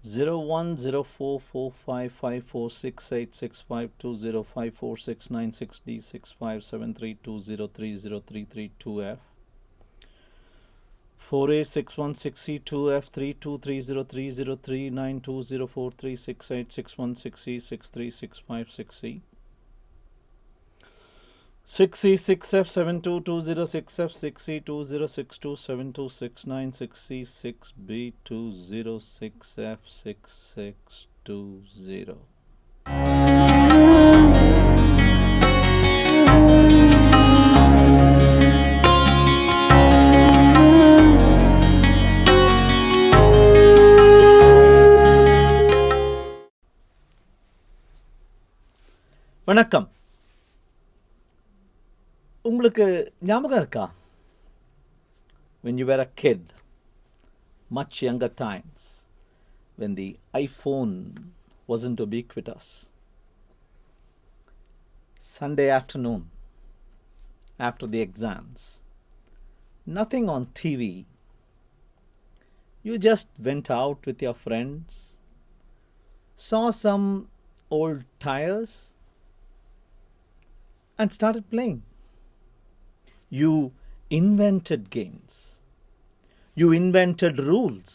010445568652054696D657320303332F 486162F323030392043686160636560 6C6F7226F6E206F6C206F6620. வணக்கம். உங்களுக்கு ஞாபகம் இருக்கா? When you were a kid, much younger times, when the iPhone wasn't ubiquitous. Sunday afternoon, after the exams, nothing on TV. You just went out with your friends, saw some old tires, and started playing. You invented games. You invented rules.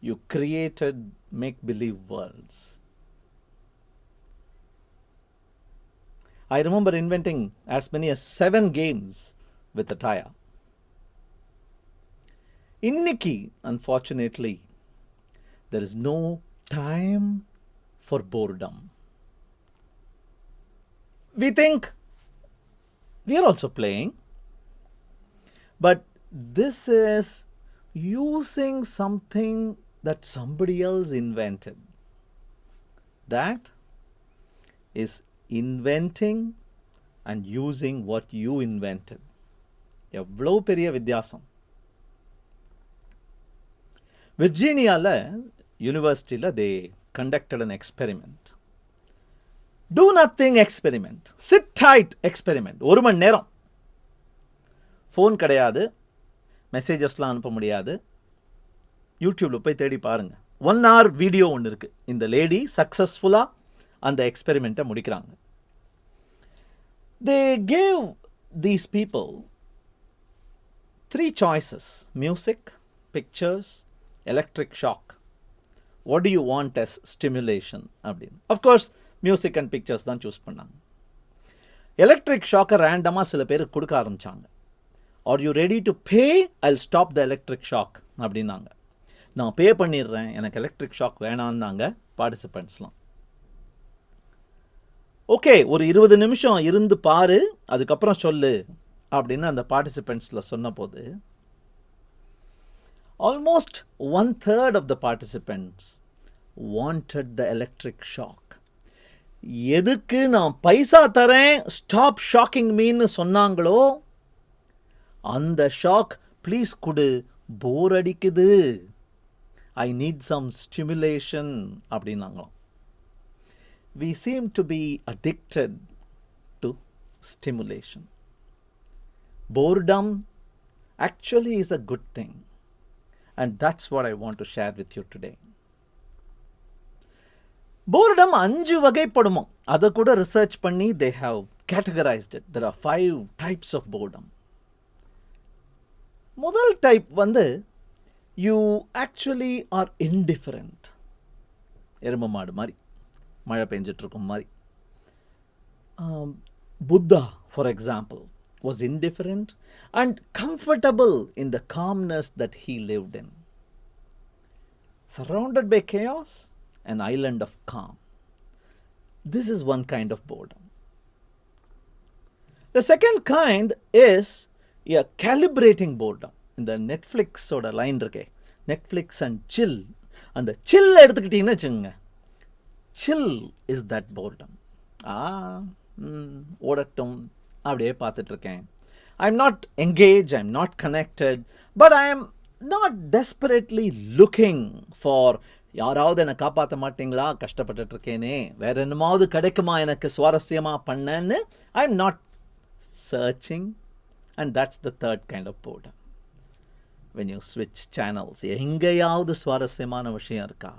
You created make-believe worlds. I remember inventing as many as 7 games with a tire. Inniki, unfortunately, there is no time for boredom. We think we are also playing, but this is using something that somebody else invented. That is inventing and using what you invented. எவ்வளோ பெரிய வித்தியாசம். விர்ஜீனியாவில் யூனிவர்சிட்டியில் they conducted an experiment. Do nothing experiment. Sit tight experiment. 1 மணி நேரம். Phone கிடையாது, மெசேஜஸ்லாம் அனுப்ப முடியாது. யூடியூப்பில் போய் தேடி பாருங்கள். 1 hour வீடியோ ஒன்று இருக்குது. இந்த லேடி சக்ஸஸ்ஃபுல்லாக அந்த எக்ஸ்பெரிமெண்ட்டை முடிக்கிறாங்க. They gave these people 3 choices: music, pictures, electric shock. What do you want as stimulation? அப்படின்னு. Of course, music and fixtures தான் சூஸ் பண்ணாங்க. எலக்ட்ரிக் ஷாக்கை ரேண்டமாக சில பேருக்கு கொடுக்க ஆரம்பித்தாங்க. Are you ready to pay? Jal stop the electric shock அப்படின்னாங்க. நான் பே பண்ணிடுறேன், எனக்கு எலக்ட்ரிக் ஷாக் வேணான்னாங்க பார்ட்டிசிபெண்ட்ஸ்லாம். ஓகே, ஒரு 20 நிமிஷம் இருந்து பாரு, அதுக்கப்புறம் சொல்லு அப்படின்னு அந்த பார்ட்டிசிபெண்ட்ஸில் சொன்ன போது almost 1/3 of the participants wanted the electric shock. எதுக்கு நான் பைசா தரேன் ஸ்டாப் ஷாக்கிங் மீன்னு சொன்னாங்களோ அந்த ஷாக் ப்ளீஸ் கொடு, போர் அடிக்குது, ஐ நீட் சம் ஸ்டிமுலேஷன் அப்படின்னாங்களாம். We seem to be addicted to stimulation. Boredom actually is a good thing, and that's what I want to share with you today. Boredom 5 வகைப்படுமோ, அதை கூட research பண்ணி they have categorized it. There are 5 types of boredom. முதல் type you actually are indifferent. எருமை மாடு மாதிரி, மழை பெஞ்சிட்ருக்கும் மாதிரி. Buddha, for example, was indifferent and comfortable in the calmness that he lived in. Surrounded by chaos, an island of calm. This is one kind of boredom. The second kind is a calibrating boredom. In the Netflix oda line irukke, Netflix and chill. And the chill எடுத்துக்கிட்டீங்கன்னா வச்சுங்க, chill is that boredom. ஓடட்டும் அப்படியே பார்த்துட்ருக்கேன். I'm not engaged, I'm not connected, but I am not desperately looking for யாராவது என்னை காப்பாற்ற மாட்டீங்களா, கஷ்டப்பட்டுருக்கேனே, வேற என்னமாவது கிடைக்குமா எனக்கு சுவாரஸ்யமாக பண்ணேன்னு I am not searching. And that's the third kind of boredom. when you switch channels. எங்கேயாவது சுவாரஸ்யமான விஷயம் இருக்கா?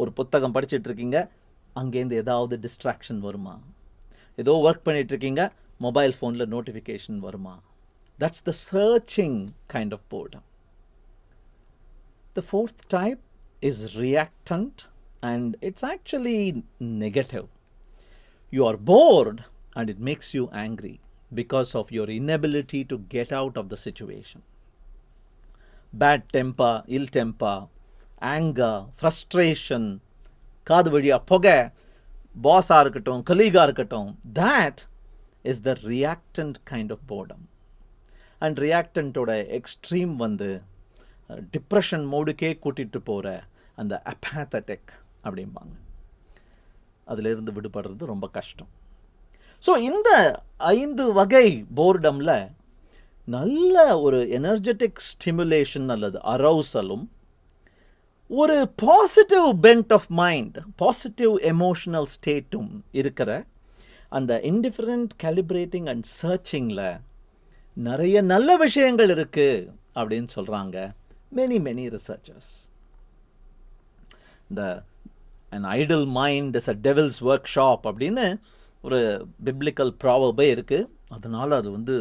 ஒரு புத்தகம் படிச்சுட்டு இருக்கீங்க, அங்கேருந்து ஏதாவது டிஸ்ட்ராக்ஷன் வருமா? ஏதோ ஒர்க் பண்ணிட்டு இருக்கீங்க, மொபைல் ஃபோனில் நோட்டிஃபிகேஷன் வருமா? That's the searching kind of boredom. The fourth type is reactant, and it's actually negative. You are bored and it makes you angry because of your inability to get out of the situation. Bad temper, ill temper, anger, frustration, காது வழியா புகை, பாஸாக இருக்கட்டும், கலீகாக இருக்கட்டும், that is the reactant kind of boredom. And reactantோட extreme வந்து depression மோடுக்கே கூட்டிகிட்டு போகிற அந்த அப்பாத்தட்டிக் அப்படிம்பாங்க. அதிலிருந்து விடுபடுறது ரொம்ப கஷ்டம். ஸோ இந்த 5 வகை போர்டமில் நல்ல ஒரு எனர்ஜெட்டிக் ஸ்டிமுலேஷன் அல்லது அரௌசலும், ஒரு positive bent of mind, positive emotional ஸ்டேட்டும் இருக்கிற அந்த இன்டிஃபரண்ட் கேலிப்ரேட்டிங் அண்ட் சர்ச்சிங்கில் நிறைய நல்ல விஷயங்கள் இருக்குது அப்படின்னு சொல்கிறாங்க many researchers. An idle mind is a devil's workshop அப்படின்னு ஒரு பிப்ளிக்கல் ப்ராவர்பே இருக்குது. அதனால் அது வந்து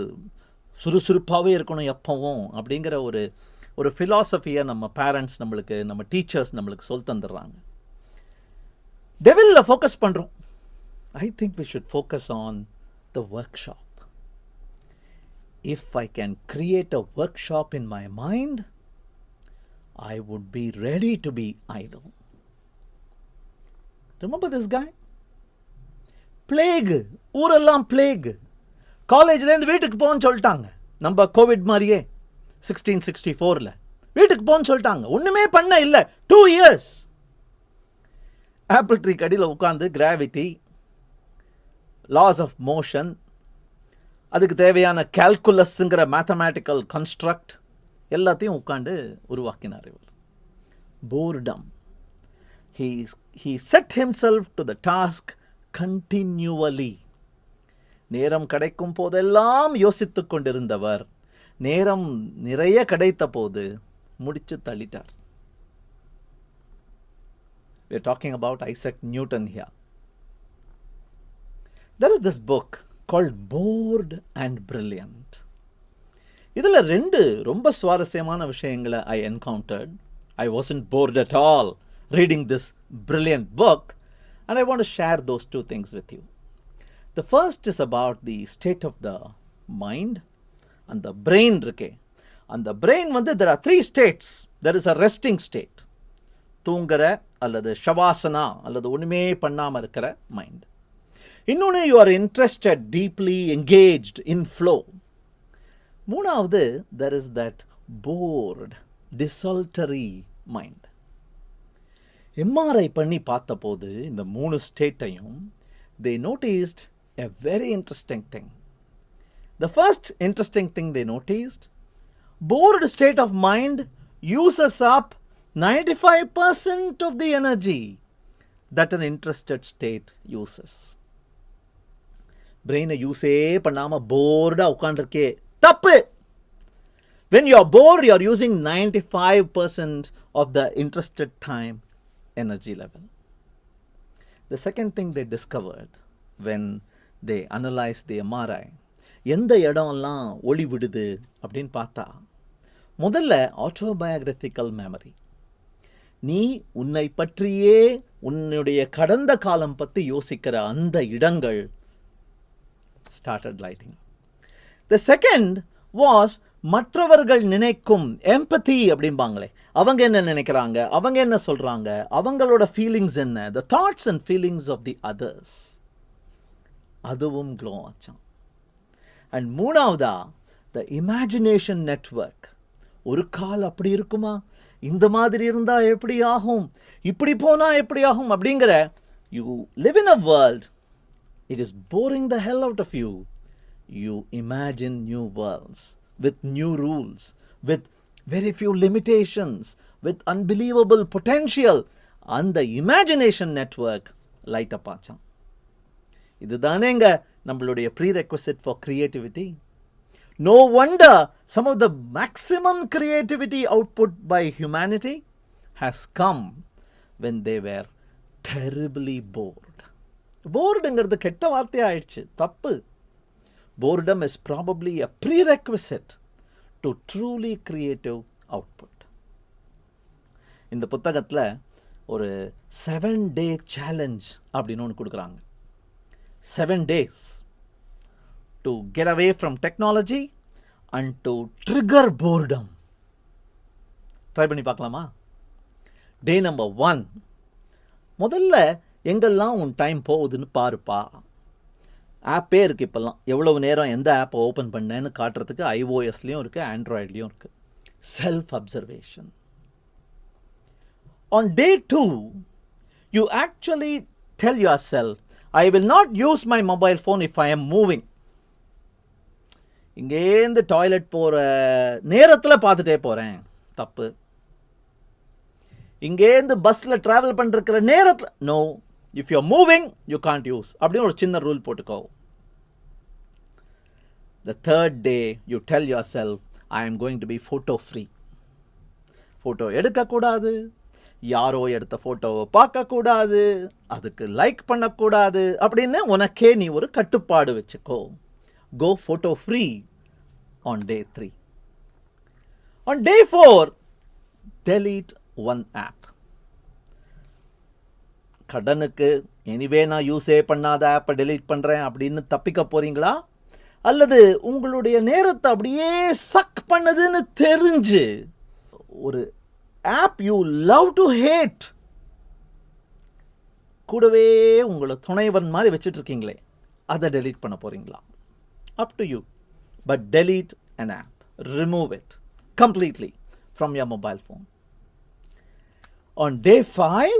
சுறுசுறுப்பாகவே இருக்கணும் எப்பவும் அப்படிங்கிற ஒரு ஃபிலாசபியை நம்ம பேரண்ட்ஸ் நம்மளுக்கு, நம்ம டீச்சர்ஸ் நம்மளுக்கு சொல்லி தந்துடுறாங்க. டெவிலில் ஃபோக்கஸ் பண்ணுறோம். I think we should focus on the workshop. If I can create a workshop in my mind, I would be ready to be idle. Remember this guy? Plague, ஊரெல்லாம் plague. காலேஜ்லேருந்து வீட்டுக்கு போன்னு சொல்லிட்டாங்க. நம்ம Covid மாதிரியே 1664 வீட்டுக்கு போன்னு சொல்லிட்டாங்க. ஒன்றுமே பண்ண இல்லை. 2 years. ஆப்பிள் ட்ரீ கடியில் உட்காந்து கிராவிட்டி, லாஸ் ஆஃப் மோஷன், அதுக்கு தேவையான கால்குலஸ்ங்கிற மேத்தமேட்டிக்கல் கன்ஸ்ட்ரக்ட் எல்லாத்தையும் உட்காந்து உருவாக்கினார் இவர். Boredom. He set himself to the task continually. நேரம் கிடைக்கும் போதெல்லாம் யோசித்து கொண்டிருந்தவர் நேரம் நிறைய கிடைத்த போது முடிச்சு தள்ளிட்டார். We are talking about Isaac Newton here. There is this book called Bored and Brilliant. இதில் 2 ரொம்ப சுவாரஸ்யமான விஷயங்களை I encountered. I wasn't bored at all reading this brilliant book, and I want to share those 2 things with you. The first is about the state of the mind and the brain இருக்கே. அந்த brain வந்து there are 3 states. There is a resting state, தூங்குற அல்லது ஷவாசனா அல்லது ஒன்றுமே பண்ணாமல் இருக்கிற mind. இன்னொன்று you are interested, deeply engaged in flow. மூணாவது there is that bored, desultory mind. MRI பண்ணி பார்த்தபோது இந்த 3 ஸ்டேட்டையும் they noticed a very interesting thing. The first interesting thing they noticed, bored state of mind uses up 95% of the energy that an interested state uses. பிரெயினை யூஸே பண்ணாமல் போர்டாக உட்காந்துருக்கே தப்பு. When you are bored, you are using 95% of the interested time energy level. The second thing they discovered when they analyzed the MRI, எந்த இடம்லாம் ஒளி விடுது அப்படின்னு பார்த்தா, முதல்ல ஆட்டோபயோகிராஃபிக்கல் மெமரி. நீ உன்னை பற்றியே உன்னுடைய கடந்த காலம் பற்றி யோசிக்கிற அந்த இடங்கள் started lighting up. The second was மற்றவர்கள் நினைக்கும் empathy அப்படிம்பாங்களே, அவங்க என்ன நினைக்கிறாங்க, அவங்க என்ன சொல்கிறாங்க, அவங்களோட ஃபீலிங்ஸ் என்ன, the thoughts and feelings of the others, அதுவும் க்ளோ ஆச்சான். அண்ட் மூணாவதா the imagination network. ஒரு கால் அப்படி இருக்குமா, இந்த மாதிரி இருந்தால் எப்படி ஆகும், இப்படி போனால் எப்படி ஆகும் அப்படிங்கிற, you live in a world, it is boring the hell out of you. You imagine new worlds with new rules, with very few limitations, with unbelievable potential. அந்த imagination network light up ஆச்சான். இதுதானேங்க நம்மளுடைய prerequisite for creativity. No wonder some of the maximum creativity output by humanity has come when they were terribly bored. போர்டுங்கிறது கெட்ட வார்த்தையாக ஆயிடுச்சு, தப்பு. Boredom is probably a prerequisite to truly creative output. இந்த புத்தகத்தில் ஒரு 7-day challenge அப்படின்னு ஒன்று கொடுக்குறாங்க. 7 days to get away from technology and to trigger boredom. Try பண்ணி பார்க்கலாமா? டே நம்பர் 1, முதல்ல எங்கெல்லாம் உன் டைம் போகுதுன்னு பாருப்பா. ஆப்பே இருக்குது இப்போல்லாம், எவ்வளவு நேரம் எந்த ஆப்பை ஓப்பன் பண்ணேன்னு காட்டுறதுக்கு iOSலேயும் இருக்குது, ஆண்ட்ராய்ட்லேயும் இருக்குது. Self observation. On day 2, you actually tell yourself, I will not use my mobile phone if I am moving. இங்கேருந்து டாய்லெட் போகிற நேரத்தில் பார்த்துட்டே போகிறேன், தப்பு. இங்கேருந்து பஸ்ஸில் ட்ராவல் பண்ணிருக்கிற நேரத்தில், no, if you are moving you can't use அப்படின்னு ஒரு சின்ன ரூல் போட்டுக்கோ. The third day, you tell yourself, I am going to be photo free. Photo எடுக்கக்கூடாது, யாரோ எடுத்த ஃபோட்டோவை பார்க்கக்கூடாது, அதுக்கு லைக் பண்ணக்கூடாது அப்படின்னு உனக்கே நீ ஒரு கட்டுப்பாடு வச்சுக்கோ. Go photo free on day 3. On day 4, delete one app. கடனுக்கு எனிவே நான் யூஸே பண்ணாத ஆப்பை டெலீட் பண்ணுறேன் அப்படின்னு தப்பிக்க போகிறீங்களா? அல்லது உங்களுடைய நேரத்தை அப்படியே சக் பண்ணுதுன்னு தெரிஞ்சு ஒரு app you love to hate கூடவே உங்களை துணைவன் மாதிரி வச்சுட்டு இருக்கீங்களே, அதை டெலீட் பண்ண போகிறீங்களா? Up to you. But delete an app. Remove it completely from your mobile phone. On day 5,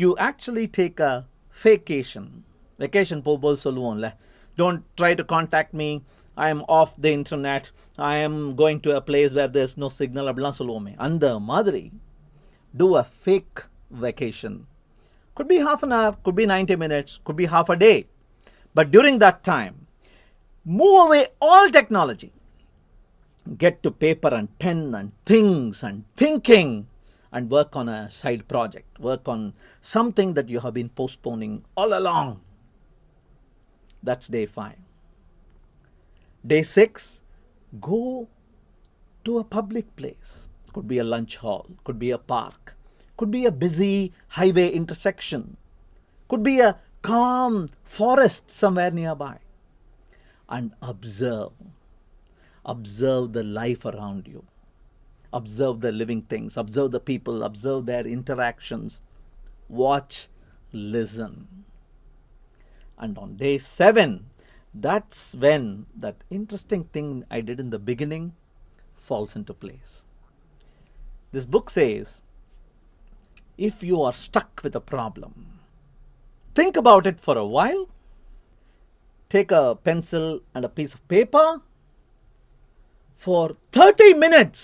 you actually take a vacation. Vacation போகும்போது சொல்லுவோம்ல, don't try to contact me, I am off the internet, I am going to a place where there's no signal அப்படிலாம் சொல்லுவோமே, அந்த மாதிரி do a fake vacation. Could be half an hour, could be 90 minutes, could be half a day. But during that time, move away all technology. Get to paper and pen and things and thinking and work on a side project. Work on something that you have been postponing all along. That's day 5. Day 6, go to a public place. Could be a lunch hall, could be a park, could be a busy highway intersection, could be a calm forest somewhere nearby. And observe the life around you, observe the living things, observe the people, observe their interactions, watch, listen. And on day 7, that's when that interesting thing I did in the beginning falls into place. This book says, if you are stuck with a problem, think about it for a while. Take a pencil and a piece of paper. For 30 minutes,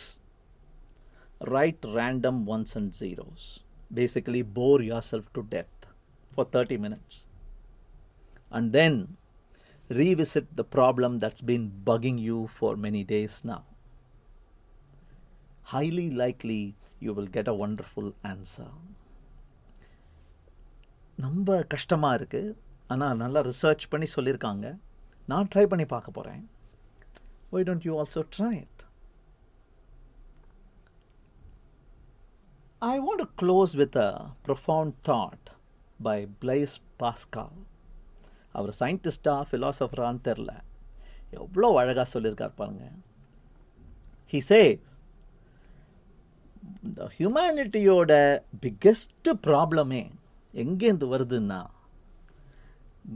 write random ones and zeros. Basically, bore yourself to death for 30 minutes. And then, revisit the problem that's been bugging you for many days now. Highly likely, you will get a wonderful answer. ரொம்ப கஷ்டமாக இருக்குது, ஆனால் நல்லா research பண்ணி சொல்லியிருக்காங்க, நான் try பண்ணி பார்க்க போகிறேன். Why don't you also try it? I want to close with a profound thought by Blaise Pascal. அவர் சயின்டிஸ்டா ஃபிலாசபரான்னு தெரில, எவ்வளோ அழகாக சொல்லியிருக்கார் பாருங்க. He says, the ஹியூமனிட்டியோட பிக்கெஸ்ட் ப்ராப்ளமே எங்கேருந்து வருதுன்னா,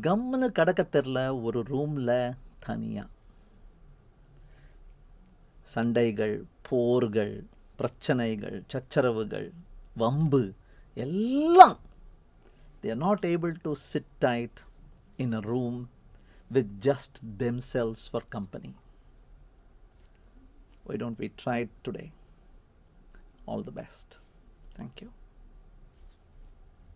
கம்முன்னு கடக்க தெரில ஒரு ரூமில் தனியாக சண்டைகள், போர்கள், பிரச்சனைகள், சச்சரவுகள், வம்பு எல்லாம், they are not able to sit tight in a room with just themselves for company. Why don't we try it today? All the best. Thank you.